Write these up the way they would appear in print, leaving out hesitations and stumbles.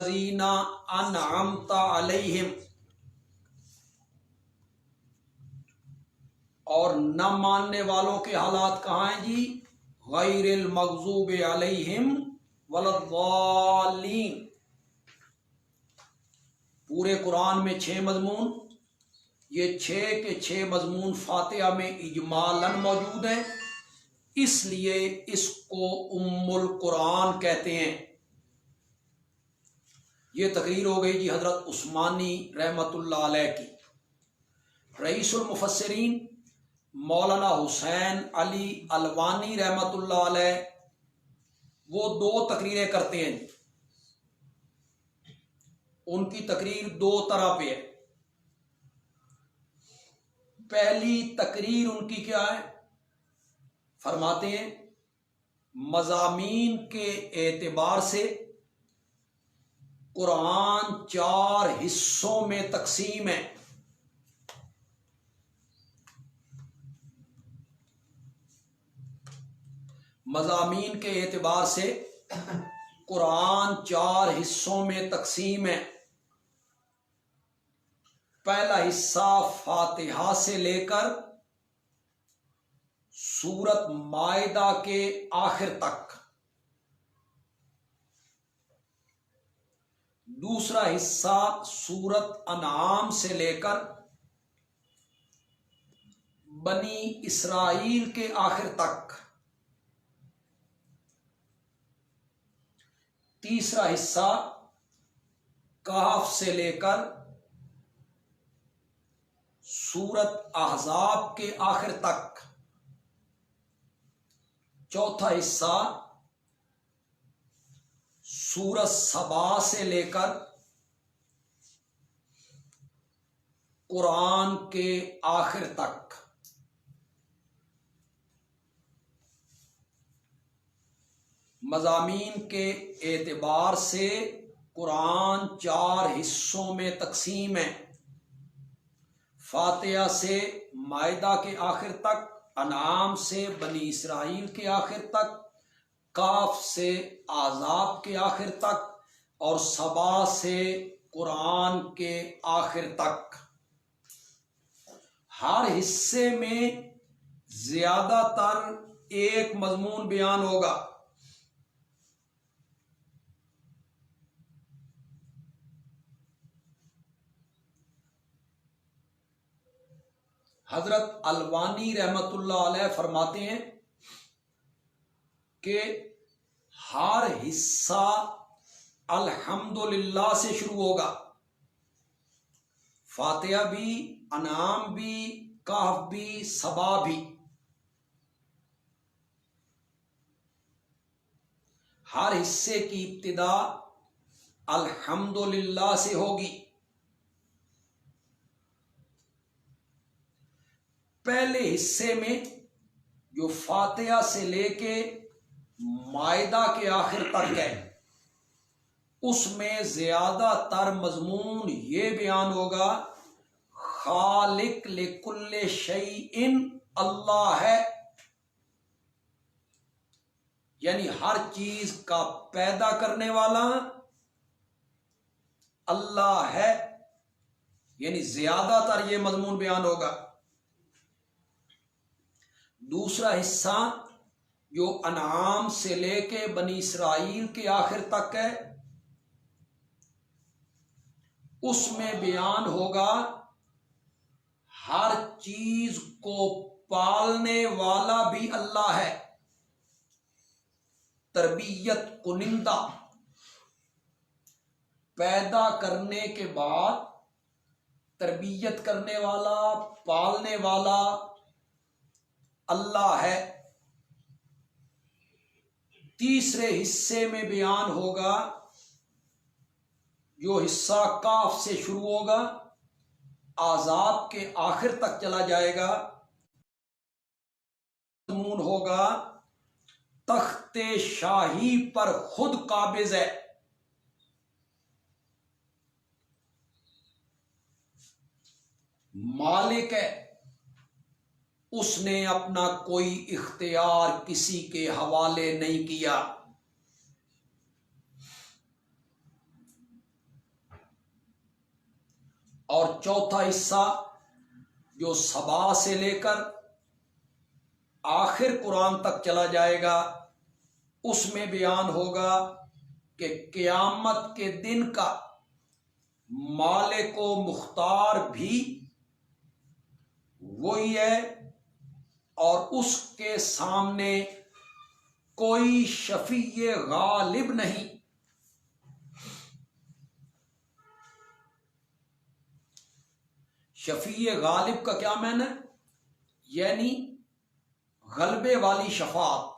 लज़ीना अनअमता अलैहिम, और न मानने वालों के हालात कहाँ हैं जी? गैरिल मग़ज़ूबि अलैहिम वलद्दालीन। पूरे कुरान में 6 मजमून, ये 6 के 6 मजमून फातिहा में इजमालन मौजूद हैं, इसलिए इसको उम्मुल कुरान कहते हैं। ये तकरीर हो गई जी हजरत उस्मानी रहमतुल्लाह अलैह की। रईसुल मुफस्सिरीन मौलाना हुसैन अली अलवानी रहमतुल्लाह अलैह, वो 2 तकरीरें करते हैं। उनकी तकरीर 2 तरह पे है। पहली तकरीर उनकी क्या है? फरमाते हैं मज़ामीन के एतबार से कुरान 4 हिस्सों में तकसीम है। मज़ामीन के एतबार से कुरान 4 हिस्सों में तकसीम है। पहला हिस्सा फातिहा से लेकर सूरत माइदा के आखिर तक, दूसरा हिस्सा सूरत अनाम से लेकर बनी इसराइल के आखिर तक, तीसरा हिस्सा कहफ से लेकर सूरत अहज़ाब के आखिर तक, चौथा हिस्सा सूरत सबा से लेकर कुरान के आखिर तक। मज़ामीन के एतबार से कुरान 4 हिस्सों में तकसीम है। फातिहा से माइदा के आखिर तक, अनाम से बनी इसराइल के आखिर तक, काफ से आज़ाब के आखिर तक, और सबा से कुरान के आखिर तक। हर हिस्से में ज्यादातर एक मजमून बयान होगा। हजरत अलवानी रहमतुल्लाह अलैह फरमाते हैं कि हर हिस्सा अल्हम्दुलिल्लाह से शुरू होगा। फातिहा भी, अनाम भी, कहफ भी, सबा भी। हर हिस्से की इब्तिदा अल्हम्दुलिल्लाह से होगी। पहले हिस्से में जो फातिहा से लेके माइदा के आखिर तक है, उसमें ज्यादातर मजमून ये बयान होगा खालिक लिकुल्ले शैइन अल्लाह है, यानी हर चीज का पैदा करने वाला अल्लाह है, यानी ज्यादातर ये मजमून बयान होगा। दूसरा हिस्सा जो अनाम से लेके बनी इसराइल के आखिर तक है, उसमें बयान होगा हर चीज को पालने वाला भी अल्लाह है, तरबियत कुनिंदा, पैदा करने के बाद तरबियत करने वाला, पालने वाला अल्लाह है। तीसरे हिस्से में बयान होगा, जो हिस्सा काफ से शुरू होगा, आज़ाब के आखिर तक चला जाएगा, मजमून होगा तख्ते शाही पर खुद काबिज है। मालिक है, उसने अपना कोई इख्तियार किसी के हवाले नहीं किया। और चौथा हिस्सा जो सबा से लेकर आखिर कुरान तक चला जाएगा, उसमें बयान होगा कि क़यामत के दिन का मालिक व मुख्तार भी वही है और उसके सामने कोई शफीए गालिब नहीं। शफीए गालिब का क्या माने? यानी गलबे वाली शफात,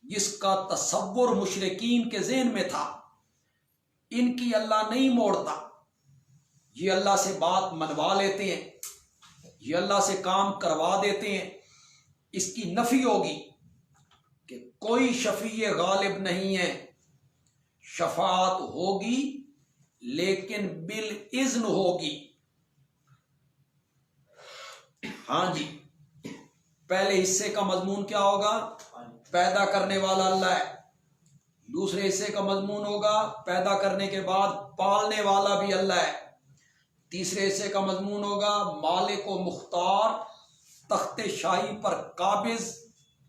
जिसका तसव्वुर मुशरिकीन के ज़हन में था, इनकी अल्लाह नहीं मोड़ता। ये अल्लाह से बात मनवा लेते हैं, ये अल्लाह से काम करवा देते हैं। इसकी नफी होगी कि कोई शफीए गालिब नहीं है। शफात होगी लेकिन बिल इज़्न होगी। हाँ जी, पहले हिस्से का मजमून क्या होगा? पैदा करने वाला अल्लाह है। दूसरे हिस्से का मजमून होगा पैदा करने के बाद पालने वाला भी अल्लाह है। तीसरे हिस्से का मजमून होगा मालिक व मुख्तार, तख्ते शाही पर काबिज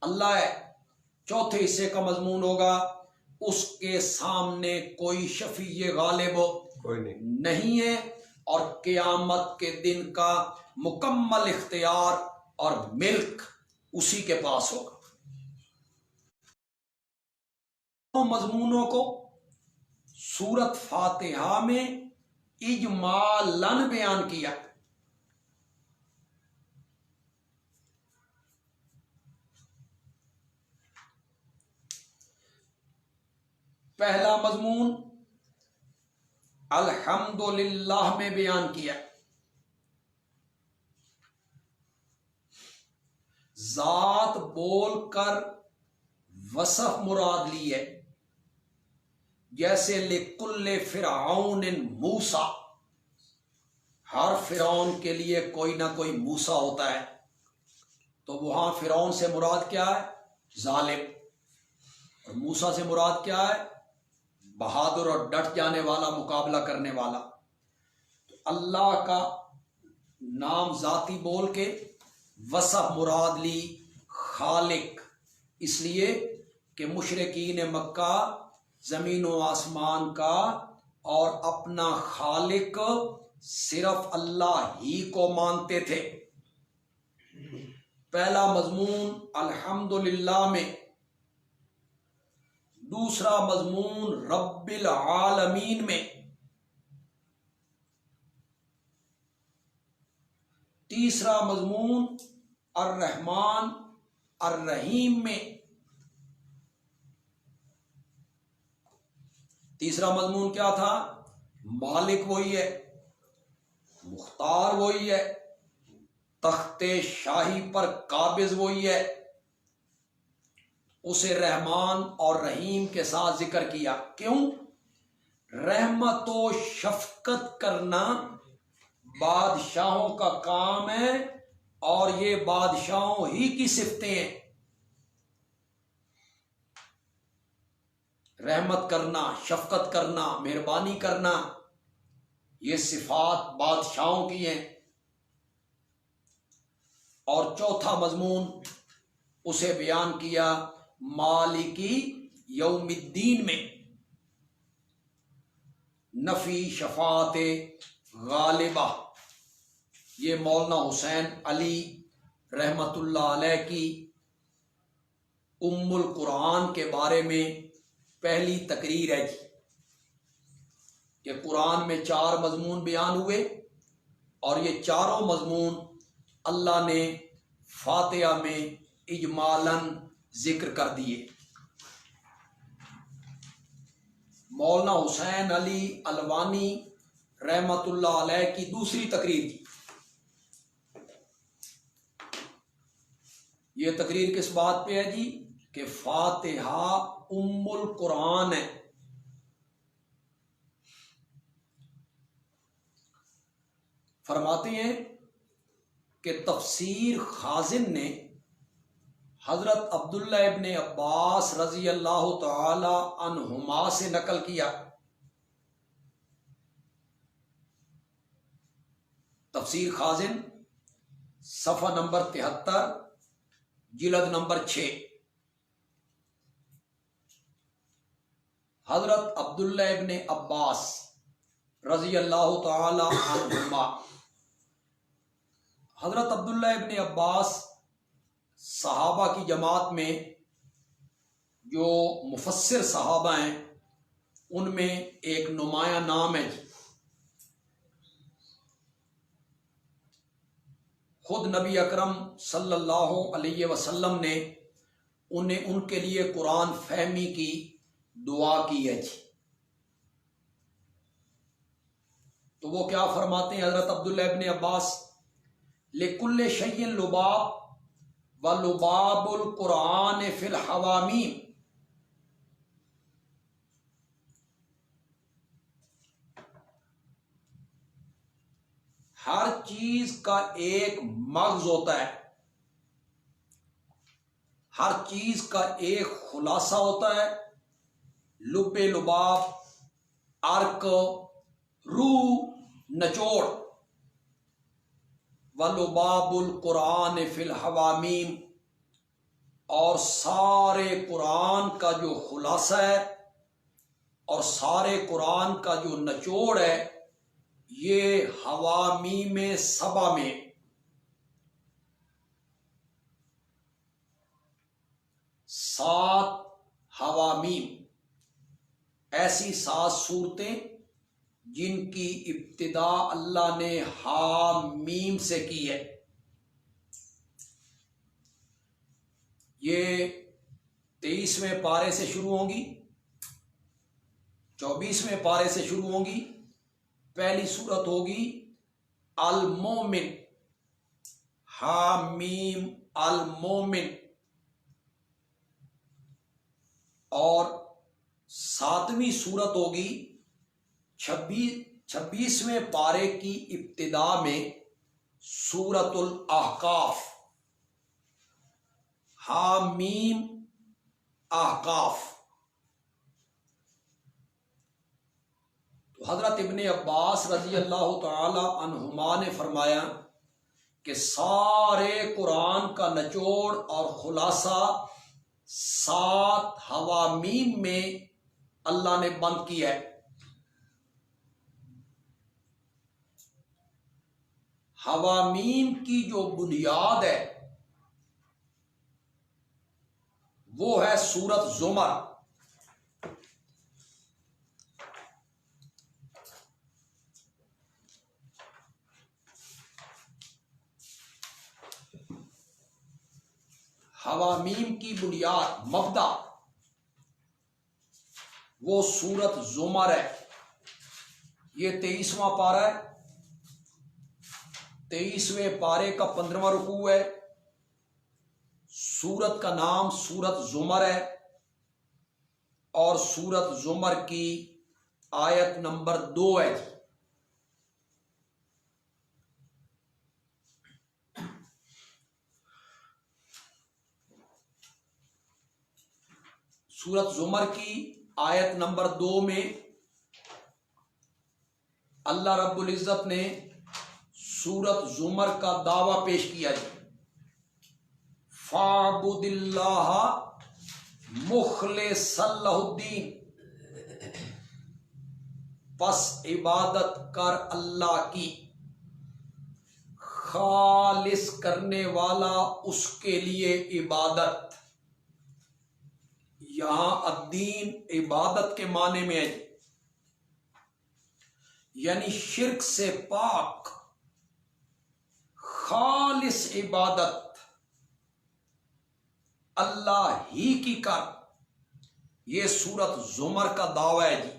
अल्लाह है। चौथे हिस्से का मजमून होगा उसके सामने कोई शफीए गालिब कोई नहीं है और क़यामत के दिन का मुकम्मल इख्तियार और मिल्क उसी के पास होगा। मजमूनों को सूरत फातिहा में इजमालन बयान किया। पहला मजमून अल्हम्दुलिल्लाह में बयान किया। जात बोलकर वसफ मुराद ली है, जैसे लिकुल्ले फिरऔन मूसा, हर फिरौन के लिए कोई ना कोई मूसा होता है। तो वहां फिरौन से मुराद क्या है? जालिम। और मूसा से मुराद क्या है? बहादुर और डट जाने वाला, मुकाबला करने वाला। तो अल्लाह का नाम जाती बोल के वसफ मुराद ली खालिक, इसलिए कि मुशरिकीन मक्का जमीन व आसमान का और अपना खालिक सिर्फ अल्लाह ही को मानते थे। पहला मजमून अल्हम्दुलिल्लाह में, दूसरा मजमून रब्बिल आलमीन में, तीसरा मजमून अर्रहमान अर्रहीम में। तीसरा मजमून क्या था? मालिक वही है, मुख्तार वही है, तख्ते शाही पर काबिज वही है। उसे रहमान और रहीम के साथ जिक्र किया। क्यों? रहमत व शफकत करना बादशाहों का काम है और ये बादशाहों ही की सिफतें हैं। रहमत करना, शफकत करना, मेहरबानी करना, ये सिफात बादशाहों की हैं। और चौथा मजमून उसे बयान किया मालिकी यौमिद्दीन में, नफी शफात गालिबा। ये मौलाना हुसैन अली रहमतुल्लाह अलैह की उम्मुल कुरान के बारे में पहली तकरीर है जी, कि कुरान में 4 मजमून बयान हुए और ये चारों मजमून अल्लाह ने फातिहा में इजमालन जिक्र कर दिए। मौलाना हुसैन अली अलवानी रहमतुल्लाह अलैह की दूसरी तकरीर जी। ये तकरीर किस बात पे है जी? कि फातिहा उम्मुल कुरान है। फरमाते हैं कि तफसीर खाजिन ने हजरत अब्दुल्ला इब्ने अब्बास रजी अल्लाह तआला अन्हुमा से नकल किया तफसीर खाजिन सफ़ा नंबर 73 जिल्द नंबर 6। हजरत अब्दुल्लाह इब्ने अब्बास रज़ी अल्लाह तआला अन्हुमा, हजरत अब्दुल्लाह इब्ने अब्बास सहाबा की जमात में जो मुफस्सिर सहाबा हैं उनमें एक नुमाया नाम है। खुद नबी अकरम सल्लल्लाहु अलैहि वसल्लम ने उन्हें उनके लिए कुरान फहमी की दुआ की है जी। तो वो क्या फरमाते हैं हजरत अब्दुल्लाह इब्ने अब्बास, लिकुल्ले शय्इन लुबाब व लुबाबुल कुरान फिल हवामीम, हर चीज का एक मगज होता है, हर चीज का एक खुलासा होता है। लुब्बे लुबाब, अर्क, रूह, नचोड़। वलुबाबुल कुरान फिल हवामीम, और सारे कुरान का जो खुलासा है और सारे कुरान का जो नचोड़ है ये हवामीम सबा में, सात हवामीम, ऐसी 7 सूरतें जिनकी इब्तिदा अल्लाह ने हामीम से की है। ये 23वें पारे से शुरू होंगी, 24वें पारे से शुरू होंगी। पहली सूरत होगी अल मोमिन, हामीम अल मोमिन, और 7वीं सूरत होगी 26वें पारे की इब्तिदा में सूरतुल अहकाफ, हामीम अहकाफ। तो हजरत इब्ने अब्बास रजी अल्लाह तआला अन्हुमा ने फरमाया कि सारे कुरान का नचोड़ और खुलासा 7 हवामीम में अल्लाह ने बंद किया है। हवामीम की जो बुनियाद है वो है सूरत जुमर। हवामीम की बुनियाद मबदा वो सूरत जुमर है। ये 23वां पारा है। 23वें पारे का 15वां रुकू है। सूरत का नाम सूरत जुमर है और सूरत जुमर की आयत नंबर 2 है। सूरत जुमर की आयत नंबर 2 में अल्लाह रब्बुल इज्जत ने सूरत जुमर का दावा पेश किया है, फाबुदिल्लाह मुखलिसन लहुद्दीन, बस इबादत कर अल्लाह की, खालिस करने वाला उसके लिए इबादत। यहां अद्दीन इबादत के माने में है, यानी शिर्क से पाक खालिस इबादत अल्लाह ही की कर। ये सूरत जुमर का दावा है जी।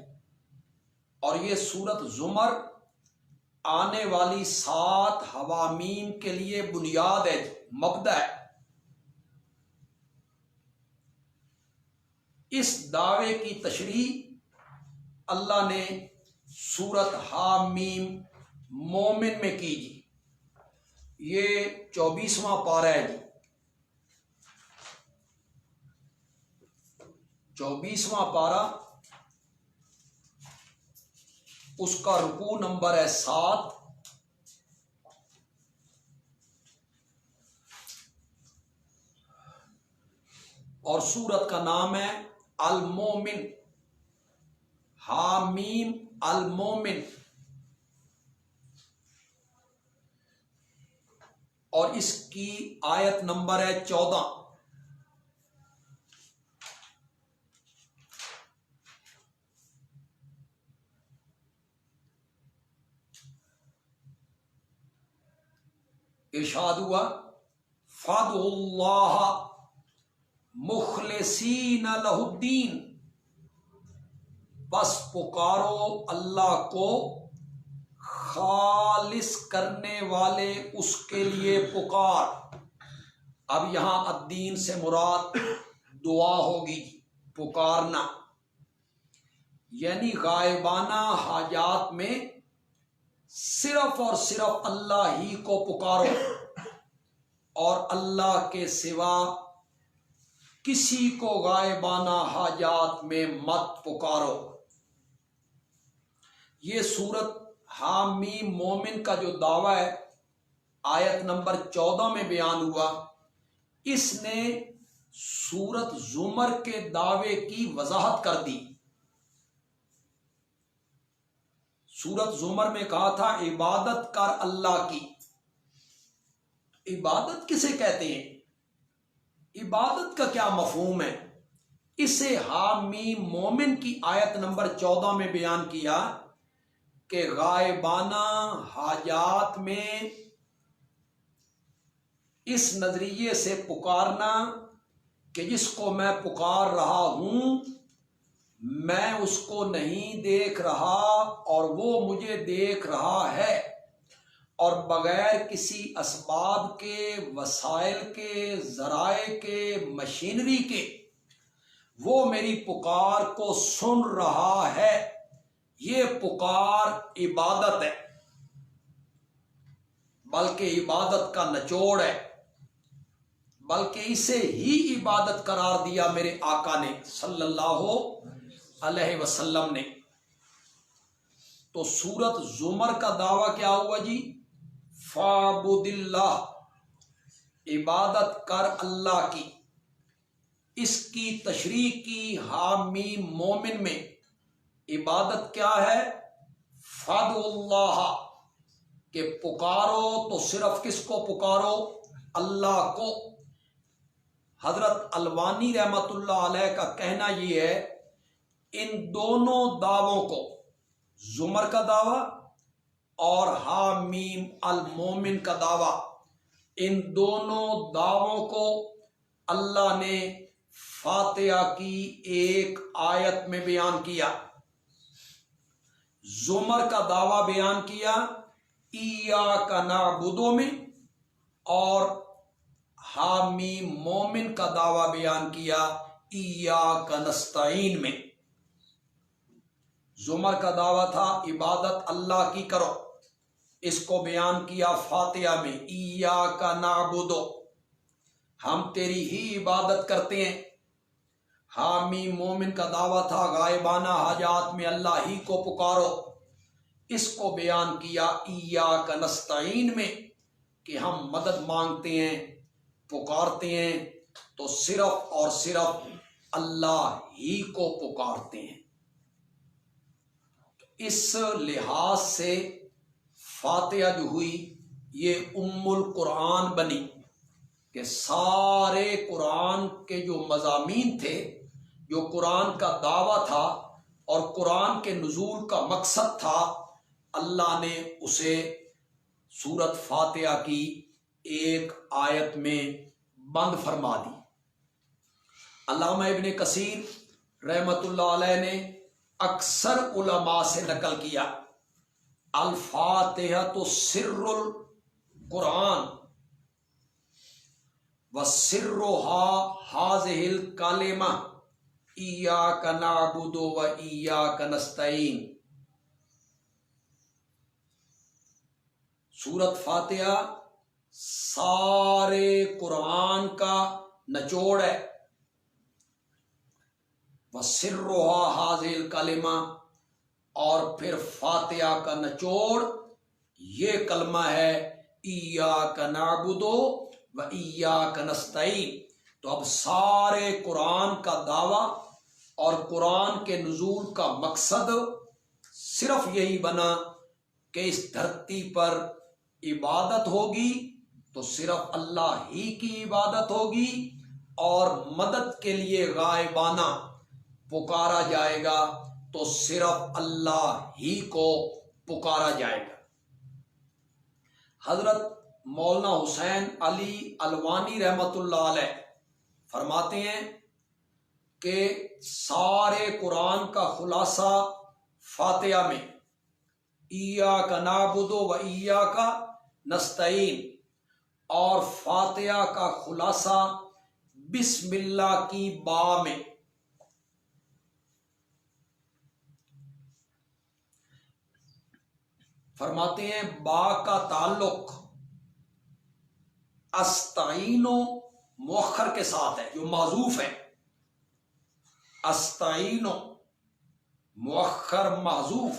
और ये सूरत जुमर आने वाली 7 हवामीम के लिए बुनियाद है, मबदा है। इस दावे की तशरीह अल्लाह ने सूरत हामीम मोमिन में की जी। ये 24वां पारा है जी। 24वां पारा, उसका रुकू नंबर है 7 और सूरत का नाम है अल मोमिन, हामीम अल मोमिन। और इसकी आयत नंबर है 14। इरशाद हुआ फदुल्लाह मुखलिसीन लहुद्दीन, बस पुकारो अल्लाह को खालिस करने वाले उसके लिए पुकार। अब यहां अद्दीन से मुराद दुआ होगी, पुकारना, यानी गायबाना हाजात में सिर्फ और सिर्फ अल्लाह ही को पुकारो और अल्लाह के सिवा किसी को गायबाना हाजात में मत पुकारो। ये सूरत हामीम मोमिन का जो दावा है आयत नंबर 14 में बयान हुआ, इसने सूरत जुमर के दावे की वजाहत कर दी। सूरत जुमर में कहा था इबादत कर अल्लाह की। इबादत किसे कहते हैं, इबादत का क्या मफहूम है, इसे हामीम मोमिन की आयत नंबर 14 में बयान किया कि गायबाना हाजात में इस नजरिए से पुकारना कि जिसको मैं पुकार रहा हूं मैं उसको नहीं देख रहा और वो मुझे देख रहा है, और बगैर किसी असबाब के, वसाइल के, जराए के, मशीनरी के वो मेरी पुकार को सुन रहा है। ये पुकार इबादत है, बल्कि इबादत का निचोड़ है, बल्कि इसे ही इबादत करार दिया मेरे आका ने सल्लल्लाहु अलैहि वसल्लम ने। तो सूरत जुमर का दावा क्या हुआ जी, फाबुदिल्लाह, इबादत कर अल्लाह की। इसकी तशरीह की हामीम मोमिन में इबादत क्या है, फदुल्लाह, के पुकारो तो सिर्फ किसको पुकारो, अल्लाह को। हजरत अलवानी रहमतुल्लाह अलैह का कहना यह है, इन दोनों दावों को, जुमर का दावा और हामीम अल मोमिन का दावा, इन दोनों दावों को अल्लाह ने फातिहा की एक आयत में बयान किया। जुमर का दावा बयान किया इय्याका नअबुदु में, और हामीम मोमिन का दावा बयान किया इय्याका नस्तईन में। जुमर का दावा था इबादत अल्लाह की करो, इसको बयान किया फातिहा में इय्याका नअबुदु, हम तेरी ही इबादत करते हैं। हामीम मोमिन का दावा था गायबाना हाजात में अल्लाह ही को पुकारो, इसको बयान किया इय्याका नस्तईन में कि हम मदद मांगते हैं, पुकारते हैं तो सिर्फ और सिर्फ अल्लाह ही को पुकारते हैं। इस लिहाज से फातिहा जो हुई ये उम्मुल कुरान बनी कि सारे कुरान के जो मज़ामीन थे, जो कुरान का दावा था और कुरान के नुज़ूल का मकसद था, अल्लाह ने उसे सूरत फातिहा की एक आयत में बंद फरमा दी। अल्लामा इब्ने कसीर रहमतुल्लाह अलैह ने अक्सर उलमा से नकल किया, अल फातिहा तो सिर्रुल कुरान व सिर्रुहा हाज़िहिल कलिमा इय्याका नअबुदु व इय्याका नस्तईन। सूरत फातिहा सारे कुरान का निचोड़ है, व सिर्रुहा हाज़िहिल कलिमा, और फिर फातिहा का निचोड़ ये कलमा है इय्याका नअबुदु व इय्याका नस्तईन। तो अब सारे कुरान का दावा और कुरान के नुज़ूल का मकसद सिर्फ यही बना कि इस धरती पर इबादत होगी तो सिर्फ अल्लाह ही की इबादत होगी और मदद के लिए गायबाना पुकारा जाएगा तो सिर्फ अल्लाह ही को पुकारा जाएगा। हजरत मौलाना हुसैन अली अलवानी रहमतुल्लाह अलैह फरमाते हैं कि सारे कुरान का खुलासा फातिहा में इय्याका नाबुदु व इय्याका नस्तईन और फातिहा का खुलासा बिस्मिल्लाह की बा में। फरमाते हैं बा का ताल्लुक अस्ताइनो मुअख्खर के साथ है जो माजूफ है। अस्ताइनो मुअख्खर माजूफ,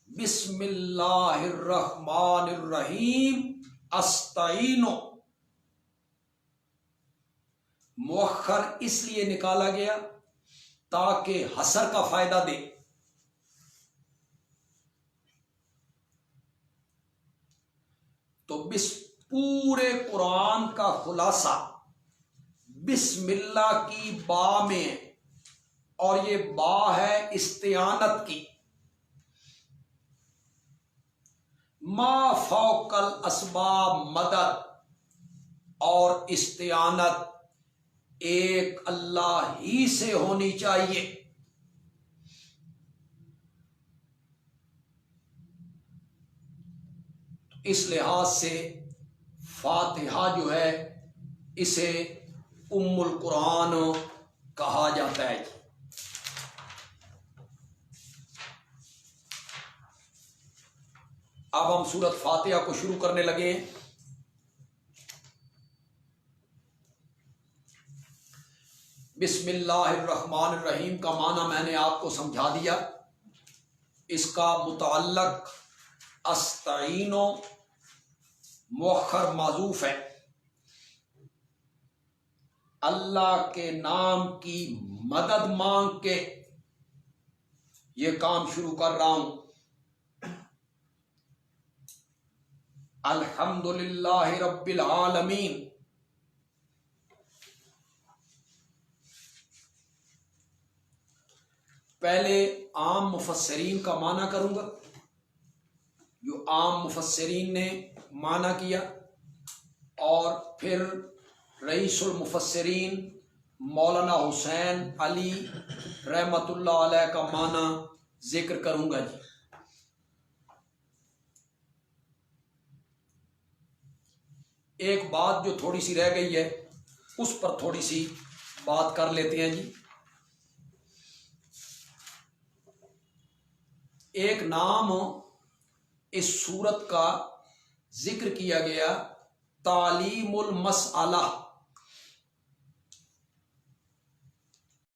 बिस्मिल्लाहिर्रहमानिर्रहीम अस्ताइनो मुअख्खर इसलिए निकाला गया ताकि हसर का फायदा दे। तो पूरे कुरान का खुलासा बिस्मिल्लाह की बा में, और ये बा है इस्तिआनत की। मा फौकल असबाब मदद, और इस्तिआनत एक अल्लाह ही से होनी चाहिए। इस लिहाज से फातिहा जो है इसे उम्मुल कुरान कहा जाता है। अब हम सूरत फातिहा को शुरू करने लगे हैं। बिस्मिल्लाहिर्रहमानिर्रहीम का माना मैंने आपको समझा दिया। इसका मुतअल्लक अस्ताइनो मुअख्खर माजूफ है। अल्लाह के नाम की मदद मांग के ये काम शुरू कर रहा हूं। अल्हम्दुलिल्लाहि रब्बिल आलमीन। पहले आम मुफस्सिरीन का माना करूंगा, जो आम मुफस्सिरीन ने माना किया, और फिर रईसुल मुफस्सिरीन मौलाना हुसैन अली रहमतुल्लाह अलैह का माना जिक्र करूंगा जी। एक बात जो थोड़ी सी रह गई है उस पर थोड़ी सी बात कर लेते हैं जी। एक नाम इस सूरत का जिक्र किया गया तालीमुल मसअला।